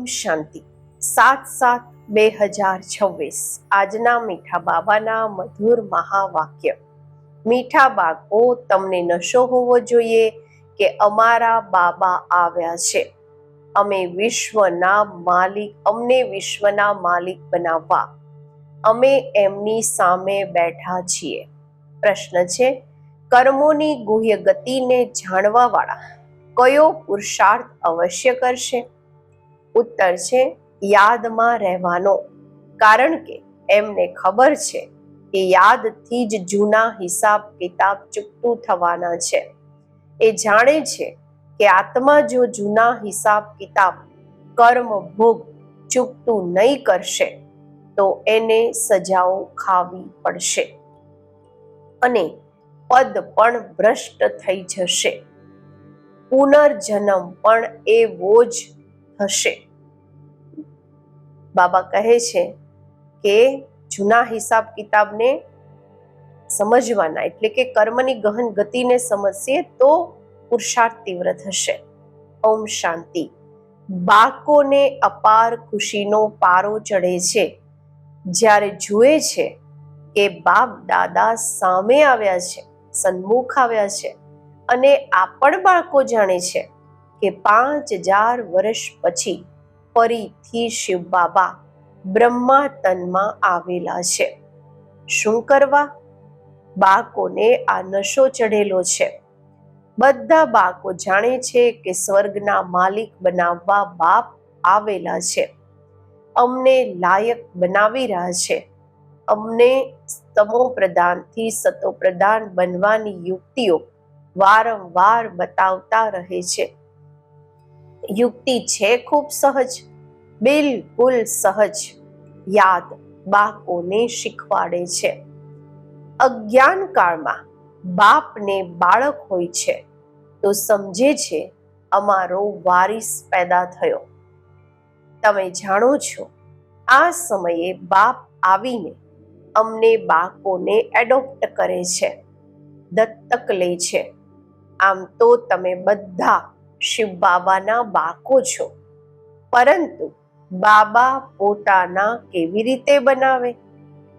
શાંતિ 7/7/2026 આજના મીઠા બાબાના મધુર મહાવાક્ય। મીઠા બાળકો, તમને નશો હોવો જોઈએ કે અમારા બાબા આવ્યા છે, અમને વિશ્વના માલિક બનાવવા, અમે એમની સામે બેઠા છીએ। પ્રશ્ન છે, કર્મોની ગુહ્ય ગતિને જાણવા વાળા કયો પુરુષાર્થ અવશ્ય કરશે? ઉત્તર છે, યાદમાં રહેવાનો, કારણ કે એમને ખબર છે કે યાદથી જ જૂના હિસાબ કિતાબ ચૂકતું થવાના છે। એ જાણે છે કે આત્મા જો જૂના હિસાબ કિતાબ કર્મ ભોગ ચૂકતું નહીં કરશે તો એને સજાઓ ખાવી પડશે અને પદ પણ ભ્રષ્ટ થઈ જશે, પુનર્જન્મ પણ એવો જ થશે। બાબા કહે છે કે જૂના હિસાબ કિતાબને સમજવાના, એટલે કે કર્મની ગહન ગતિને સમજશે તો પુરુષાર્થ તીવ્ર થશે। ઓમ શાંતિ। બાળકોને અપાર ખુશીનો પારો ચડે છે જ્યારે જુએ છે કે બાપ દાદા સામે આવ્યા છે, સન્મુખ આવ્યા છે, અને આ પણ બાળકો જાણે છે કે 5000 વર્ષ પછી ફરીથી શિવ બાબા બ્રહ્મા તનમાં આવેલા છે। શું કરવા? બાળકોને આ નશો ચઢેલો છે। બધા બાળકો જાણે છે કે સ્વર્ગના માલિક બનાવવા બાપ આવેલા છે, અમને લાયક બનાવી રહ્યા છે, અમને તમો પ્રધાનથી સતો પ્રધાન બનવાની યુક્તિઓ વારંવાર બતાવતા રહે છે। યુક્તિ છે ખૂબ સહજ, બિલકુલ સહજ, યાદ બાળકોને શીખવાડે છે। અજ્ઞાન કાળમાં બાપને બાળક હોય છે તો સમજે છે અમારો વારિસ પેદા થયો। તમે જાણો છો આ સમયે બાપ આવીને અમને બાળકોને એડોપ્ટ કરે છે, દત્તક લે છે। આમ તો તમે બધા શિવ બાબાના બાળકો છો, પરંતુ બાબા પોતાના કેવી રીતે બનાવે,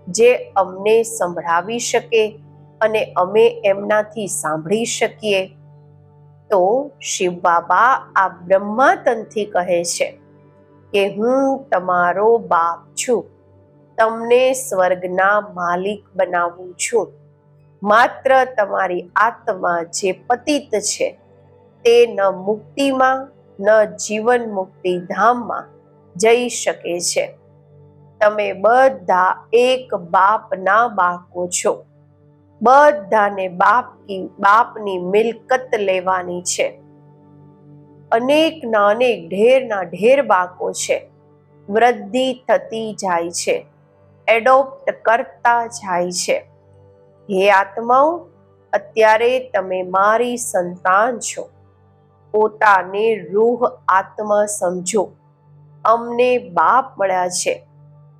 જે અમને સંભળાવી શકે અને અમે એમનાથી સાંભળી શકીએ? તો શિવ બાબા આ બ્રહ્માતનથી કહે છે કે હું તમારો બાપ છું, તમને સ્વર્ગના માલિક બનાવું છું। માત્ર તમારી આત્મા જે પતિત છે તે ન મુક્તિમાં ન જીવન મુક્તિ ધામમાં જઈ શકે છે। તમે બધા એક બાપના બાળકો છો, બધાને બાપની મિલકત લેવાની છે। અનેકના અનેક, ઢેરના ઢેર બાળકો છે, વૃદ્ધિ થતી જાય છે, એડોપ્ટ કરતા જાય છે। હે આત્માઓ, અત્યારે તમે મારી સંતાન છો, પોતાને રૂહ આત્મા સમજો। અમને બાપ મળ્યા છે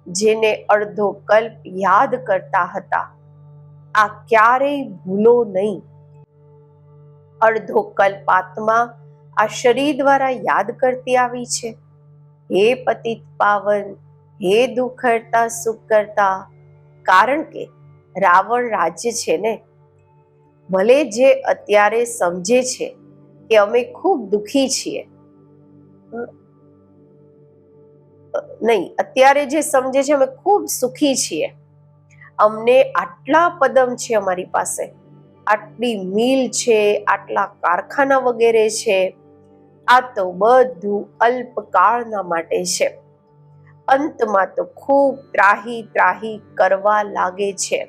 જેને અડધો કલ્પ યાદ કરતા હતા, આ ક્યારેય ભૂલો નહીં। અડધો કલ્પ આત્મા આ શરીર દ્વારા યાદ કરતી આવી છે। હે પતિત પાવન, હે દુઃખ હરતા સુખ કરતા, કારણ કે રાવણ રાજ્ય છે ને। ભલે જે અત્યારે સમજે છે કે અમે ખૂબ દુઃખી છીએ, નહીં, અત્યારે જે સમજે છે અમે ખૂબ સુખી છીએ, અમને આટલા પદમ છે, અમારી પાસે આટલી મિલ છે, આટલા કારખાના વગેરે છે, આ તો બધું અલ્પકાળના માટે છે। અંતમાં તો ખૂબ ત્રાહી ત્રાહી કરવા લાગે છે,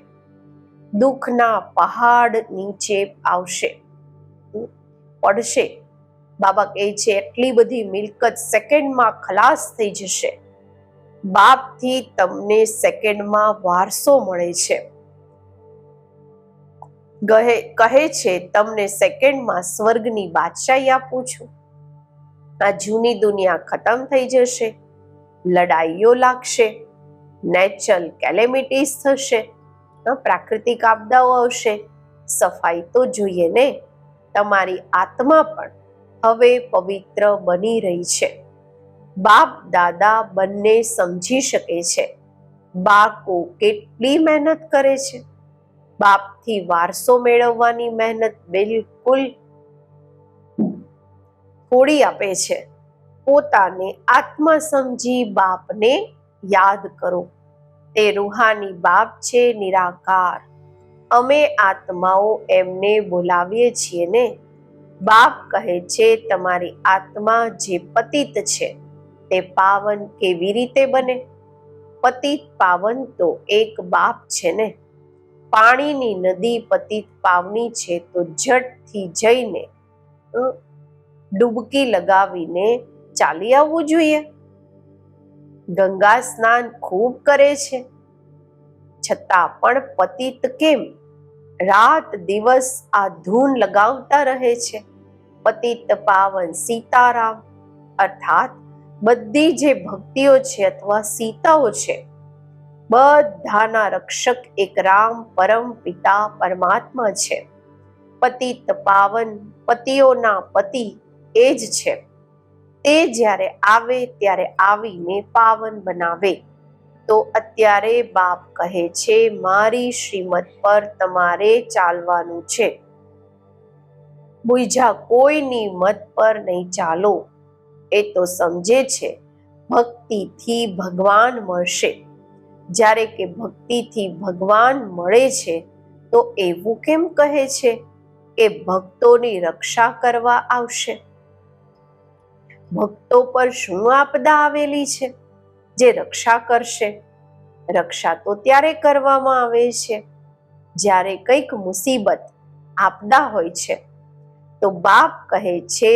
દુઃખના પહાડ નીચે આવશે, પડશે। બાબા કહે છે એટલી બધી મિલકત સેકન્ડમાં ખલાસ થઈ જશે। બાપથી તમને સેકન્ડમાં વારસો મળે છે, કહે છે તમને સેકન્ડમાં સ્વર્ગની બાદશાહી આપું છું। આ જૂની દુનિયા ખતમ થઈ જશે, લડાઈઓ લાગશે, નેચરલ કેલેમિટીઝ થશે, પ્રાકૃતિક આપદાઓ આવશે, સફાઈ તો જોઈએ ને। તમારી આત્મા પણ હવે પવિત્ર બની રહી છે, બાપ દાદા બંને સમજી શકે છે બાળકો કેટલી મહેનત કરે છે. બાપથી વારસો મેળવવાની મહેનત બિલકુલ થોડી આપે છે. પોતાને આત્મા સમજી બાપને યાદ કરો. તે રૂહાની બાપ છે, નિરાકાર. અમે આત્માઓ એમને બોલાવીએ છીએ ને. બાપ કહે છે તમારી આત્મા જે પતિત છે તે પાવન કેવી રીતે બને? પતિત પાવન તો એક બાપ છે ને. પાણીની નદી પતિત પાવની છે તો ઝટથી જઈને ડૂબકી લગાવીને ચાલી આવવું જોઈએ. ગંગા સ્નાન ખૂબ કરે છે છતાં પણ પતિત કેમ? રાત દિવસ આ ધૂન લગાવતા રહે છે. પતિત પાવન સીતારામ, અર્થાત બધી જે ભક્તિઓ છે અથવા સીતાઓ છે, બધાના રક્ષક એક રામ પરમ પિતા પરમાત્મા છે. પતિત પાવન પતિઓના પતિ એ જ છે. તે જ્યારે આવે ત્યારે આવીને પાવન બનાવે. તો અત્યારે બાપ કહે છે મારી શ્રીમત પર તમારે ચાલવાનું છે. બીજા કોઈની મત પર નહીં ચાલો. એ તો સમજે છે ભક્તિથી ભગવાન મળશે. જ્યારે કે ભક્તિથી ભગવાન મળે છે તો એવું કેમ કહે છે કે ભક્તોની રક્ષા કરવા આવશે? ભક્તો પર શું આપદા આવેલી છે જે રક્ષા કરશે? રક્ષા તો ત્યારે કરવામાં આવે છે જ્યારે કંઈક મુસીબત આપદા હોય છે. તો બાપ કહે છે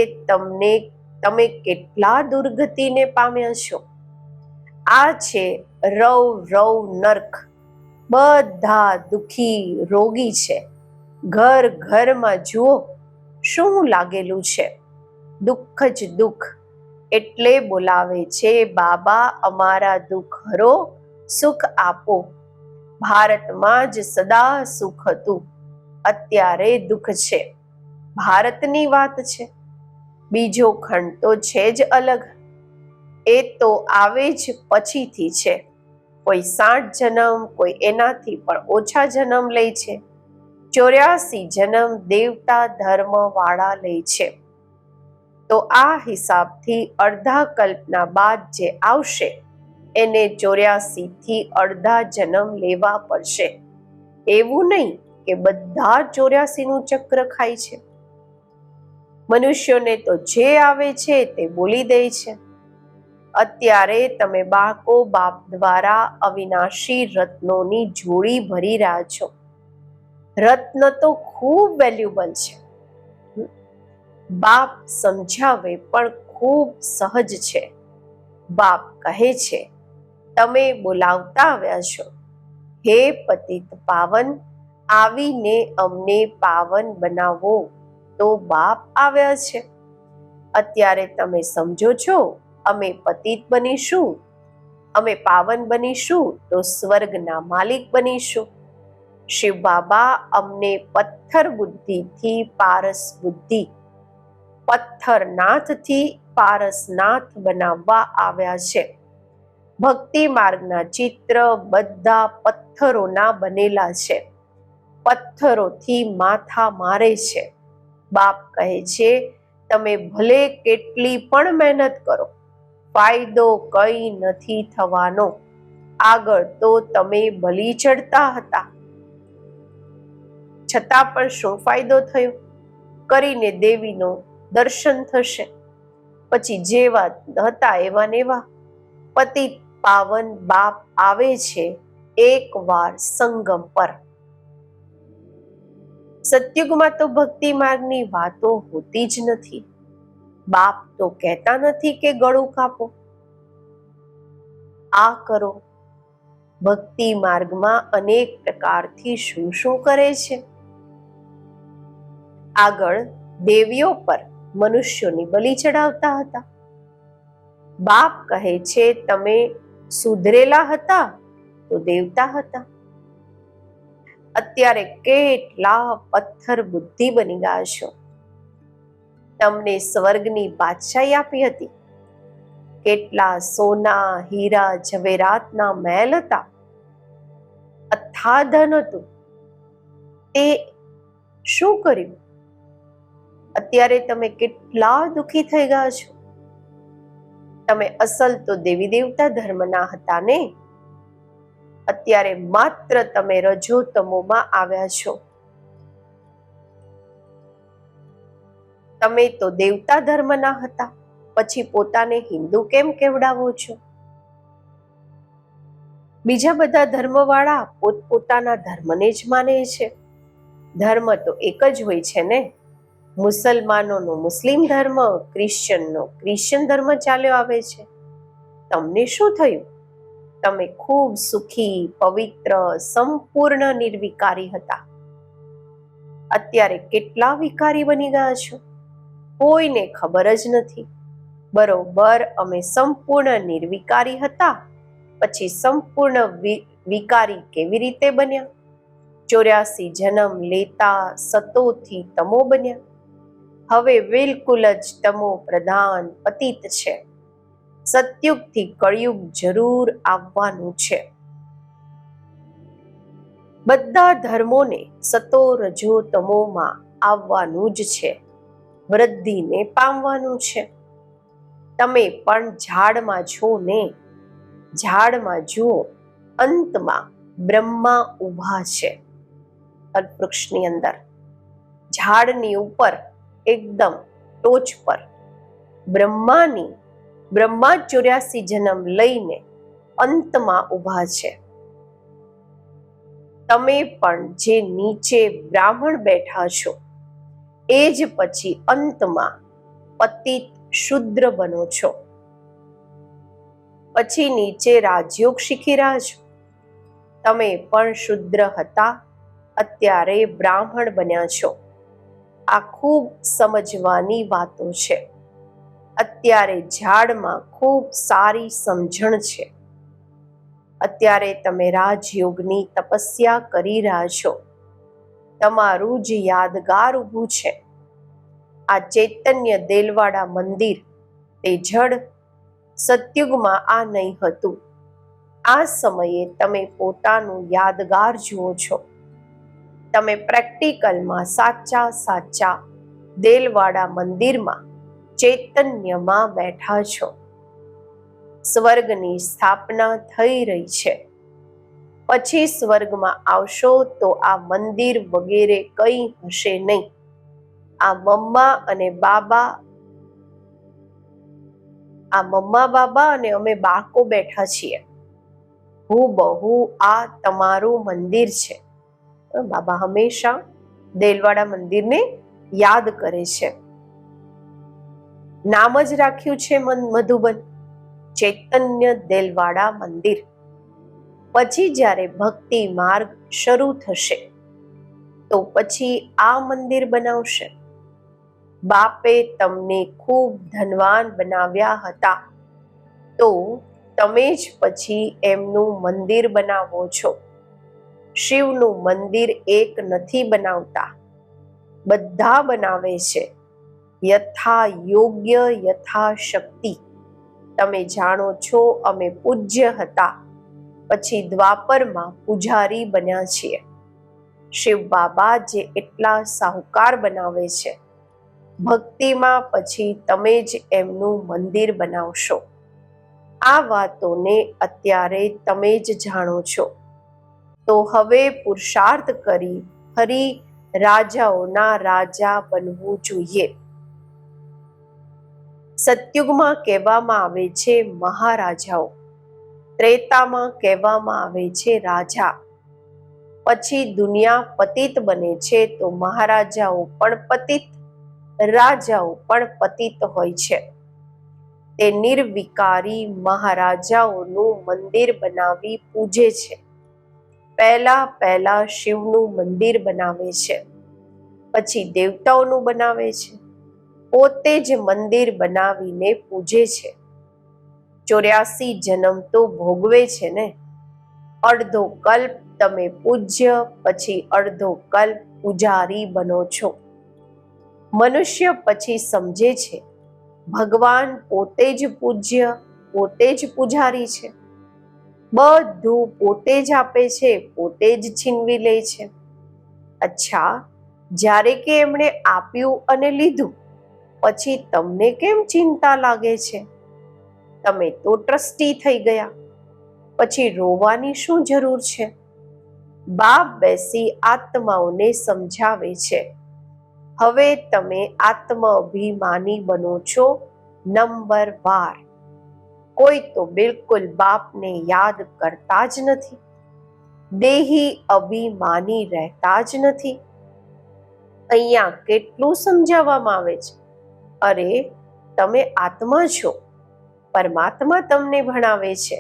તમે કેટલા દુર્ગતિને પામ્યા છો. આ છે રવ રવ નર્ક. બધા દુખી રોગી છે. ઘર ઘરમાં જુઓ શું લાગેલું છે. દુઃખ જ દુઃખ. એટલે બોલાવે છે બાબા અમારા દુઃખ હરો, સુખ આપો. ભારતમાં જ સદા સુખ હતું, અત્યારે દુઃખ છે. ભારતની વાત છે. બીજો ખંડ તો છે જ અલગ. એ તો આવે જ પછીથી છે. કોઈ 60 જન્મ, કોઈ એનાથી પણ ઓછા જન્મ લે છે. 84 જન્મ દેવતા ધર્મ વાળા લે છે. તો આ હિસાબથી અડધા કલ્પના બાદ જે આવશે એને 84 થી અડધા જન્મ લેવા પડશે. એવું નહીં કે બધા 84 નું ચક્ર ખાય છે. મનુષ્યોને તો જે આવે છે તે બોલી દે છે. અત્યારે તમે બાળકો બાપ દ્વારા અવિનાશી રત્નોની જોડી ભરી રહ્યા છો. રત્ન તો ખૂબ વેલ્યુબલ છે. બાપ સમજાવે પણ ખૂબ સહજ છે. બાપ કહે છે તમે બોલાવતા આવ્યા છો, હે પતિત પાવન, આવીને અમને પાવન બનાવો. તો બાપ આવ્યા છે. અત્યારે તમે સમજો છો અમે પતિત બનીશું, અમે પાવન બનીશું તો સ્વર્ગના માલિક બનીશું. શિવ બાબા અમને પથ્થર બુદ્ધિથી પારસ બુદ્ધિ, પથ્થરનાથથી પારસનાથ બનાવવા આવ્યા છે. ભક્તિ માર્ગના ચિત્ર બધા પથ્થરોના બનેલા છે. પથ્થરોથી માથા મારે છે. બાપ કહે છે તમે ભલે કેટલી પણ મહેનત કરો, ફાયદો કઈ નથી થવાનો. આગળ તો તમે બલી ચડતા હતા, છતાં પણ શું ફાયદો થયો? કરીને દેવીનો દર્શન થશે. પછી જેવા હતા એવા નેવા. પતિત પાવન બાપ આવે છે એકવાર સંગમ પર. સતયુગમાં તો ભક્તિ માર્ગની વાતો હોતી જ નથી. બાપ તો કહેતા નથી કે ગળું કાપો, આ કરો. ભક્તિ માર્ગમાં અનેક પ્રકારથી શું શું કરે છે. આગળ દેવીઓ પર મનુષ્યોની બલિ ચડાવતા હતા. બાપ કહે છે તમે સુધરેલા હતા તો દેવતા હતા. અત્યારે કેટલા પથ્થર બુદ્ધિ બની ગયા છો. તમને સ્વર્ગની બાદશાહી આપી હતી, કેટલા સોના હીરા ઝવેરાતના મહેલ હતા, અથા ધન હતું, તે શું કર્યું? અત્યારે તમે કેટલા દુઃખી થઈ ગયા છો. તમે અસલ તો દેવી દેવતા ધર્મના હતા ને. અત્યારે માત્ર તમે રજો તમોમાં આવ્યા છો. તમે તો દેવતા ધર્મના હતા, પછી પોતાને હિન્દુ કેમ કહેવડાવો છો? બીજા બધા ધર્મવાળા પોતપોતાના ધર્મને જ માને છે. ધર્મ તો એક જ હોય છે ને. મુસલમાનોનો મુસ્લિમ ધર્મ, ક્રિશ્ચનનો ક્રિશ્ચન ધર્મ ચાલ્યો આવે છે. તમને શું થયું? તમે ખૂબ સુખી, પવિત્ર, સંપૂર્ણ નિર્વિકારી હતા. અત્યારે કેટલા વિકારી બની ગયા છો, કોઈને ખબર જ નથી. બરોબર અમે સંપૂર્ણ નિર્વિકારી હતા, પછી સંપૂર્ણ વિકારી કેવી રીતે બન્યા? 84 જન્મ લેતા સતોથી તમો બન્યા. હવે બિલકુલ જ તમો પ્રધાન પતિત છે. સતયુગથી કળિયુગ જરૂર આવવાનું છે. બધા ધર્મોને સતો રજો તમોમાં આવવાનું જ છે. વૃદ્ધિને પામવાનું છે. તમે પણ ઝાડમાં છો ને. ઝાડમાં જુઓ, અંતમાં બ્રહ્મા ઊભા છે. વૃક્ષની અંદર ઝાડની ઉપર એકદમ ટોચ પર બ્રહ્મા 84 જન્મ લઈને અંતમાં ઊભા છે. તમે પણ જે નીચે બ્રાહ્મણ બેઠા છો, એ જ પછી અંતમાં પતિત શુદ્ર બનો છો. પછી નીચે રાજયોગ શીખી રહ્યા છો. તમે પણ શુદ્ર હતા, અત્યારે બ્રાહ્મણ બન્યા છો. આ ખૂબ સમજવાની વાતો છે. અત્યારે ઝાડમાં ખૂબ સારી સમજણ છે. અત્યારે તમે રાજયોગની તપસ્યા કરી રહ્યા છો. તમારું જ યાદગાર ઊભું છે. આ ચૈતન્ય દેલવાડા મંદિર તે જડ, સતયુગમાં આ નહીં હતું. આ સમયે તમે પોતાનું યાદગાર જુઓ છો. તમે પ્રેક્ટિકલમાં સાચા દેલવાડા મંદિરમાં ચૈતન્યમાં બેઠા છો. સ્વર્ગની સ્થાપના થઈ રહી છે. પછી સ્વર્ગમાં આવશો તો આ મંદિર વગેરે કંઈ હશે નહીં. આ મમ્મા બાબા અને અમે બાળકો બેઠા છીએ. હુબહુ આ તમારું મંદિર છે. બાબા હંમેશા દેલવાડા મંદિરને યાદ કરે છે. નામ જ રાખ્યું છે મધુબન, ચૈતન્ય દેલવાડા મંદિર. પછી જ્યારે ભક્તિ માર્ગ શરૂ થશે તો પછી આ મંદિર બનાવશે. બાપે તમને ખૂબ ધનવાન બનાવ્યા હતા, તો તમે જ પછી એમનું મંદિર બનાવો છો. શિવનું મંદિર એક નથી બનાવતા, બધા બનાવે છે. યથા યોગ્ય, યથા શક્તિ. તમે જાણો છો અમે પૂજ્ય હતા, પછી દ્વાપરમાં પૂજારી બન્યા છીએ. શિવ બાબા જે એટલા સાહુકાર બનાવે છે, ભક્તિમાં પછી તમે જ એમનું મંદિર બનાવશો. આ વાતોને અત્યારે તમે જ જાણો છો. તો હવે પુરુષાર્થ કરી ફરી રાજાઓના રાજા બનવું જોઈએ. સતયુગમાં કહેવામાં આવે છે મહારાજાઓ, ત્રેતામાં કહેવામાં આવે છે રાજા. પછી દુનિયા પતિત બને છે તો મહારાજાઓ પણ પતિત, રાજાઓ પણ પતિત હોય છે. તે નિર્વિકારી મહારાજાઓનું મંદિર બનાવી પૂજે છે. પહેલા શિવનું મંદિર બનાવે છે, પછી દેવતાઓનું બનાવે છે. પોતે જ મંદિર બનાવીને પૂજે છે. 84 જન્મ તો ભોગવે છે ને. અડધો કલ્પ તમે પૂજ્ય, પછી અડધો કલ્પ પૂજારી બનો છો. મનુષ્ય પછી સમજે છે ભગવાન પોતે જ પૂજ્ય પોતે જ પૂજારી છે, બધું પોતે જ આપે છે, પોતે જ છીનવી લે છે. અચ્છા, જ્યારે કે એમણે આપ્યું અને લીધું પછી તમને કેમ ચિંતા લાગે છે? તમે તો ટ્રસ્ટી થઈ ગયા, પછી રોવાની શું જરૂર છે? બાપ બેસી આત્માઓને સમજાવે છે, હવે તમે આત્માભિમાની બનો છો નંબરવાર. કોઈ તો બિલકુલ બાપને યાદ કરતા જ નથી, દેહી અભિમાની રહેતા જ નથી. અહીંયા કેટલું સમજાવવામાં આવે છે, અરે તમે આત્મા છો, પરમાત્મા તમને ભણાવે છે,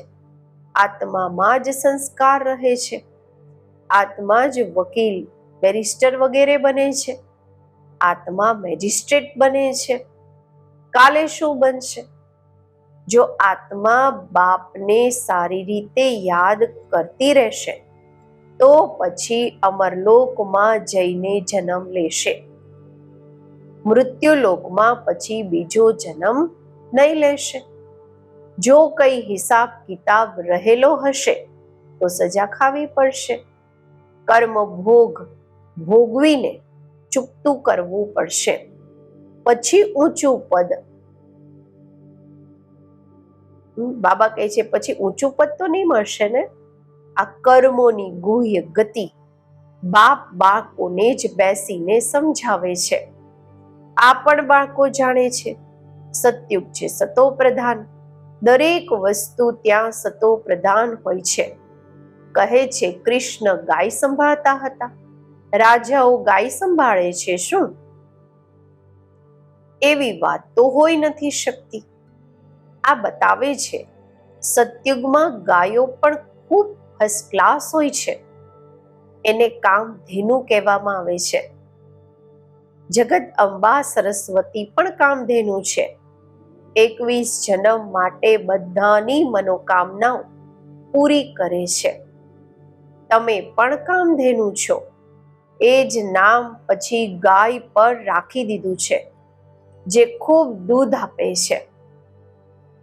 આત્મામાં જ સંસ્કાર રહે છે, આત્મા જ વકીલ, બેરિસ્ટર વગેરે બને છે, આત્મા મેજિસ્ટ્રેટ બને છે. કાલે શું બનશે? જો આત્મા બાપને સારી રીતે યાદ કરતી રહેશે તો પછી અમરલોકમાં જઈને જન્મ લેશે, મૃત્યુલોકમાં પછી બીજો જન્મ નહીં લેશે. જો કઈ હિસાબ કિતાબ રહેલો હશે તો સજા ખાવી પડશે, કર્મ ભોગ ભોગવીને ચૂકતું કરવું પડશે, પછી ઊંચું પદ. બાબા કહે છે પછી ઊંચું પદ તો નહીં મળશે ને. આ કર્મોની ગુહ્ય ગતિ બાપ બાળકોને જ બેસીને સમજાવે છે. આ પણ બાળકો જાણે છે. સતયુગ છે સતો પ્રધાન, દરેક વસ્તુ ત્યાં સતો પ્રધાન હોય છે. કહે છે કૃષ્ણ ગાય સંભાળતા હતા, રાજાઓ ગાય સંભાળે છે શું? એવી વાત તો હોઈ નથી શકતી. આ બતાવે છે સતયુગમાં ગાયો પણ ખૂબ ફર્સ્ટ ક્લાસ હોય છે, એને કામધેનુ કહેવામાં આવે છે. જગત અંબા સરસ્વતી પણ કામધેનુ છે. 21 જન્મ માટે બધાની મનોકામનાઓ પૂરી કરે છે. તમે પણ કામધેનુ છો, એ જ નામ પછી ગાય પર રાખી દીધું છે, જે ખૂબ દૂધ આપે છે.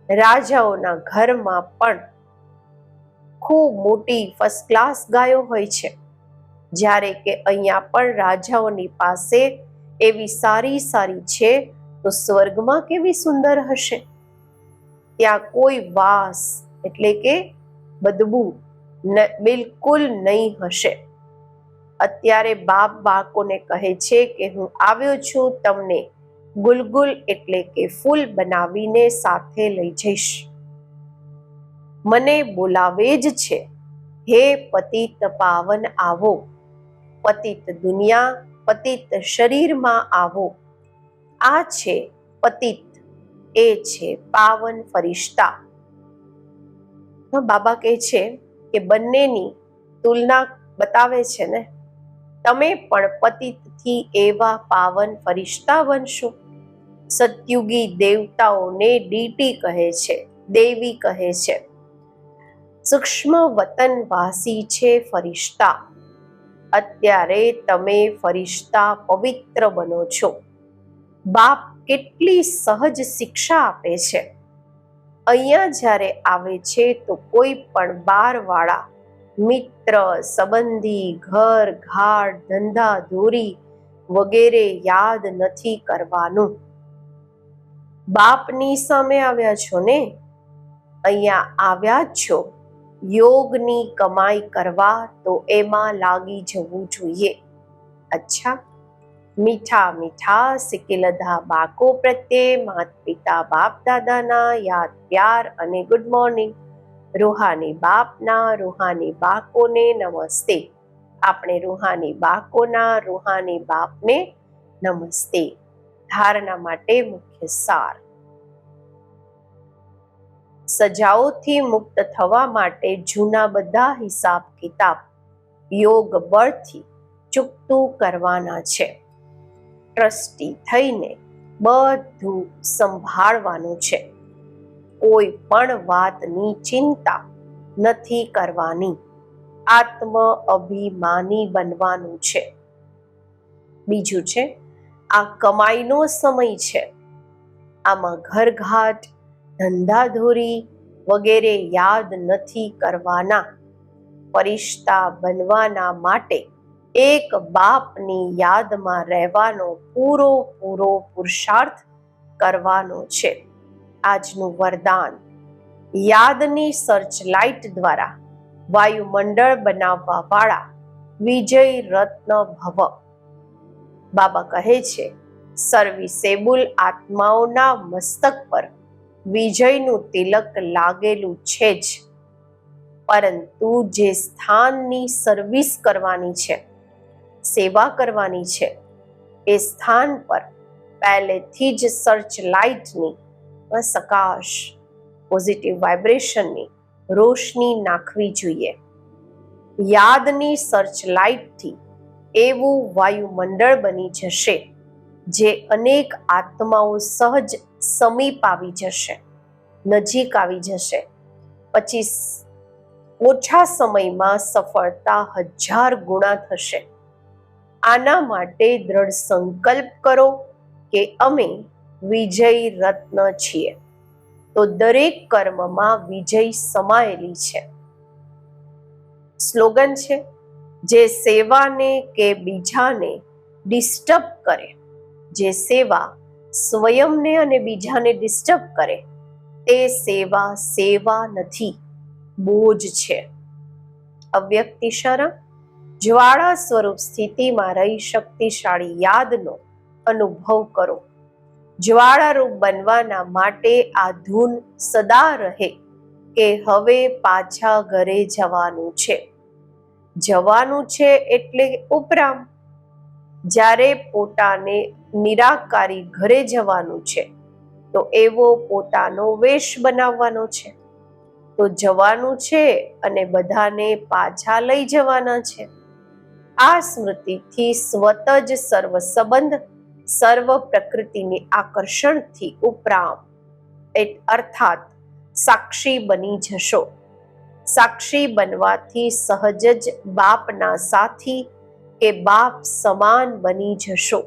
રાજાઓના ઘરમાં પણ ખૂબ મોટી ફર્સ્ટ ક્લાસ ગાયો હોય છે, જ્યારે કે અહીંયા પણ રાજાઓની પાસે એવી સારી સારી છે તો સ્વર્ગમાં કેવી સુંદર હશે. ત્યાં કોઈ વાસ એટલે કે બદબુ બિલકુલ નહીં હશે. અત્યારે બાપ બાળકોને કહે છે કે હું આવ્યો છું તમને ગુલગુલ એટલે કે ફૂલ બનાવીને સાથે લઈ જઈશ. મને બોલાવે જ છે, હે પતિત પાવન આવો, પતિત દુનિયા પતિત શરીરમાં આવો. આ છે પતિત, એ છે પાવન ફરિશ્તા. બાબા કહે છે કે બંનેની તુલના બતાવે છે ને, તમે પણ પતિતથી એવા પાવન ફરિશ્તા બનશો. સતયુગી દેવતાઓને ડીટી કહે છે, દેવી કહે છે. સૂક્ષ્મ વતનવાસી છે ફરિશ્તા. અત્યારે તમે ફરિશ્તા પવિત્ર બનો છો. બાપ કેટલી સહજ શિક્ષા આપે છે. અહીંયા જ્યારે આવે છે તો કોઈ પણ બારવાળા મિત્ર, સંબંધી, ઘર ઘાટ, ધંધા ધોરી વગેરે યાદ નથી કરવાનું. બાપની સામે આવ્યા છો ને, અહીંયા આવ્યા જ છો યોગની કમાઈ કરવા, તો એમાં લાગી જવું જોઈએ. અચ્છા, મીઠા મીઠા સિકિલધા બાળકો પ્રત્યે માતા પિતા બાપ દાદાના યાદ પ્યાર અને ગુડ મોર્નિંગ. રૂહાની બાપના રૂહાની બાળકોને નમસ્તે. આપણે રૂહાની બાળકોના રૂહાની બાપને નમસ્તે. ધારણા માટે મુખ્ય સાર: સજાઓથી મુક્ત થવા માટે જૂના બધા હિસાબ કિતાબ યોગ બળથી ચૂકતું કરવાના છે. ટ્રસ્ટી થઈને બધું સંભાળવાનું છે. કોઈ પણ વાતની ચિંતા નથી કરવાની. આત્મ અભિમાની બનવાનું છે. બીજું છે, આ કમાઈનો સમય છે. આમાં ઘરઘાટ, ધંધાધોરી, વગેરે યાદ નથી કરવાના. ફરિશ્તા બનવાના માટે એક બાપની યાદમાં રહેવાનો પૂરો પુરુષાર્થ કરવાનો છે. આજનું વરદાન: યાદની સર્ચલાઇટ દ્વારા વાયુમંડળ બનાવવા વાળા વિજય રત્ન ભવ. બાબા કહે છે, સર્વિસેબલ આત્માઓના મસ્તક પર વિજયનું તિલક લાગેલું છે જ, પરંતુ જે સ્થાનની સર્વિસ કરવાની છે, સેવા કરવાની છે, એ સ્થાન પર પહેલેથી જ સર્ચલાઇટની સકાશ પોઝિટિવ વાઇબ્રેશનની રોશની નાખવી જોઈએ. યાદની સર્ચલાઇટથી એવું વાયુમંડળ બની જશે જે અનેક આત્માઓ સહજ સમીપ આવી જશે, નજીક આવી જશે. પછી ઓછા સમયમાં સફળતા 1000 ગુણા થશે. આના માટે દ્રઢ સંકલ્પ કરો કે અમે વિજય રત્ન છીએ, તો દરેક કર્મમાં વિજય સમાયેલી છે. સ્લોગન છે, જે સેવાને કે બીજાને ડિસ્ટર્બ કરે, જે સેવા સ્વયંને અને બીજાને ડિસ્ટર્બ કરે, તે સેવા નથી, બોજ છે. અવ્યક્ત ઇશારા: જ્વાળા સ્વરૂપ સ્થિતિમાં રહી શક્તિશાળી યાદનો અનુભવ કરો. જ્વાળારૂપ બનવાના માટે આ ધૂન સદા રહે કે હવે પાછા ઘરે જવાનું છે. જવાનું છે એટલે ઉપરામ. જ્યારે પોતાને નિરાકારી ઘરે જવાનું છે, તો એવો પોતાનો વેશ બનાવવાનો છે. તો જવાનું છે અને બધાને પાછા લઈ જવાના છે. આ સ્મૃતિથી સ્વત જ સર્વ સંબંધ, સર્વ પ્રકૃતિની આકર્ષણથી ઉપરામ, અર્થાત સાક્ષી બની જશો. સાક્ષી બનવાથી સહજ જ બાપના સાથી કે બાપ સમાન બની જશો.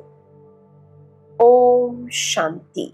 ઓમ શાંતિ.